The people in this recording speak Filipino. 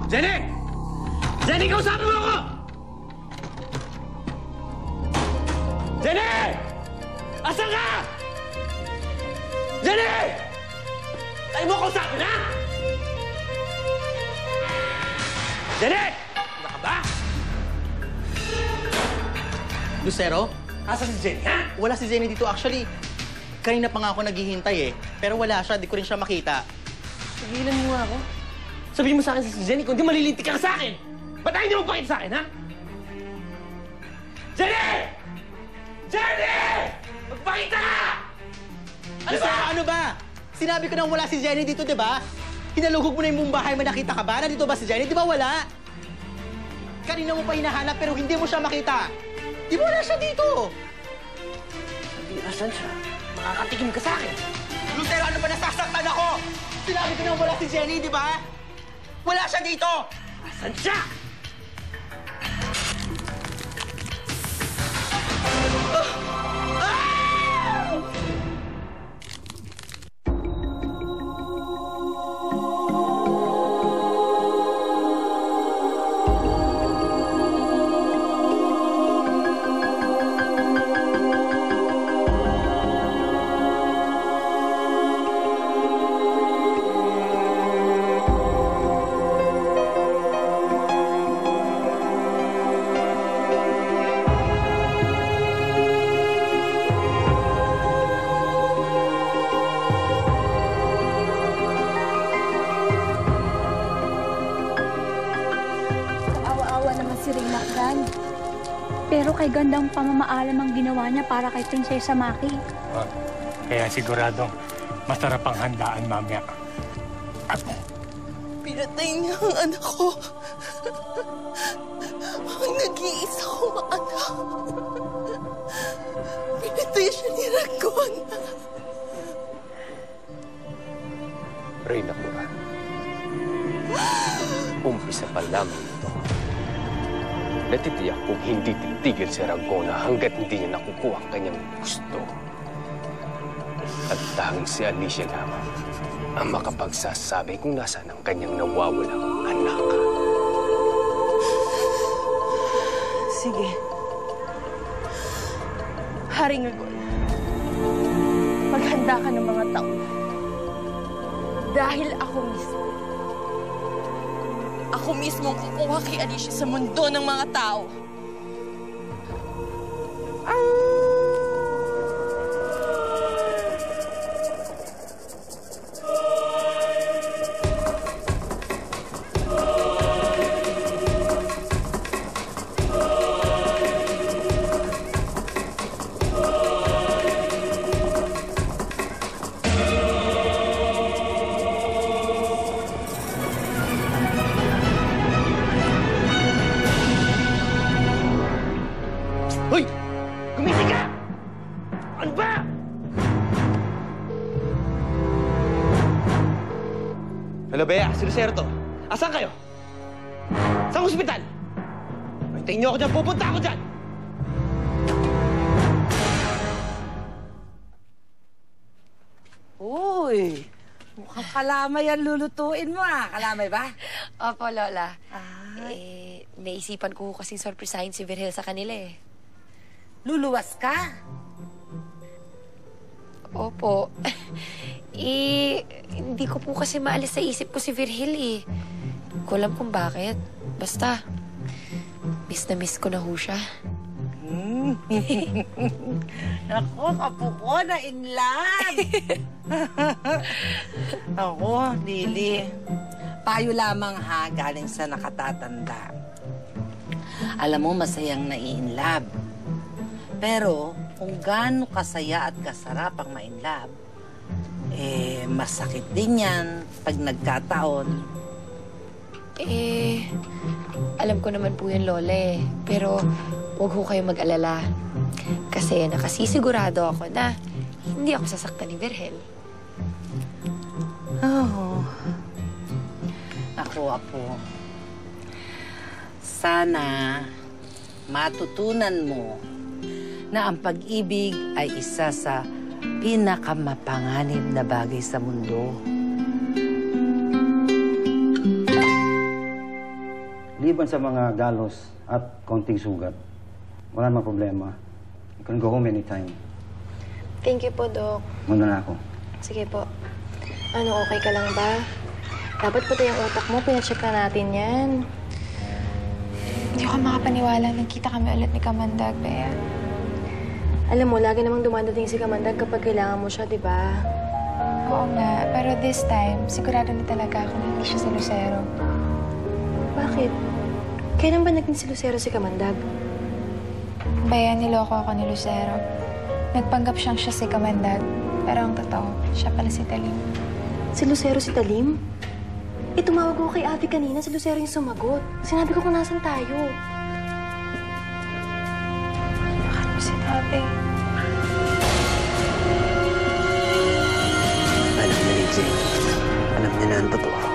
Jenny! Jenny, kausapin mo ako! Jenny! Asan ka? Jenny! Tayo mo kausapin, ha? Jenny! Ano ka ba? Lucero? Asan si Jenny, ha? Wala si Jenny dito. Actually, kanina pa nga ako naghihintay eh. Pero wala siya, di ko rin siya makita. Sabihin mo nga ako. Sabihin mo sa akin si Jenny, kung di malilintik ka sa akin. Ba't tayo hindi mo pakita sa akin, ha? Jenny! Jenny! Magpakita ka! Ano ba? Ano ba? Sinabi ko nang wala si Jenny dito, di ba? Hinalugog mo na yung buong bahay, nakita ka ba? Nandito ba si Jenny? Di ba wala? Kanina mo pa hinahanap pero hindi mo siya makita. Di ba wala siya dito? Hindi, asan siya? Makakatikim ka sa akin. Lucero, ano ba nasasaktan ako? Sinabi ko nang wala si Jenny, di ba? Wala siya dito! Asan siya? Pero kay gandang pamamaalam ang ginawa niya para kay Prinsesa Maki. Kaya siguradong masarap ang handaan mamaya. Pinatay niya ang anak ko. Ang nag-iisa kong anak. Pinatay siya ni Ragon. Reyna Cora, umpisa pa lamang ito. Natitiyak kung hindi titigil si Ragona hanggat hindi niya nakukuha ang kanyang gusto. At tanging si Alicia lamang ang makapagsasabi kung nasaan ang kanyang nawawalang anak. Sige. Haring Ragon, maghanda ka ng mga tao. Dahil ako mismo ang kukuha kay Alicia sa mundo ng mga tao. Hoy! Gumising ka! Ano ba? Hello, Bea. Si Lucero to. Asan kayo? Saan ospital? Hintayin niyo ako dyan. Pupunta ako dyan! Uy! Mukhang kalamay ang lulutuin mo, ah. Kalamay ba? Opo, Lola. Naisipan ko kasing sorpresahin si Virgil sa kanila eh. Luluwas ka? Opo. Hindi ko po kasi maalis sa isip ko si Virgil eh. Hindi ko alam kung bakit. Basta, miss na miss ko na ho siya. Naku, kapo ko na in love. Ako, Lily. Payo lamang ha, galing sa nakatatanda. Alam mo, masayang na-in love. Pero kung gaano kasaya at kasarap ang ma-in love, masakit din yan pag nagkataon. Alam ko naman po yun, Lola eh. Pero huwag ho kayo mag-alala. Kasi nakasisigurado ako na hindi ako sasaktan ni Virgil. Oh. Ako, Apo. Sana matutunan mo na ang pag-ibig ay isa sa pinakamapanganib na bagay sa mundo. Liban sa mga galos at konting sugat, wala namang problema. You can go home anytime. Thank you po, Dok. Muna na ako. Sige po. Ano, okay ka lang ba? Dapat pati yung utak mo, pinacheck na natin yan. Hindi ako makapaniwala. Nagkita kami ulit ni Kamandag, Bea. Alam mo, lagi namang dumadating si Kamandag kapag kailangan mo siya, di ba? Oo nga, pero this time, sigurado na talaga ako na hindi siya si Lucero. Bakit? Kailan ba naging si Lucero si Kamandag? Bea, niloko ako ni Lucero. Nagpanggap siyang siya si Kamandag. Pero ang totoo, siya pala si Talim. Si Lucero si Talim? Tumawag ko kay Avi kanina, si Lucero yung sumagot. Sinabi ko kung nasan tayo. Bakit mo sinabi? Alam niya, Lindsay. Alam niya na ang totoo.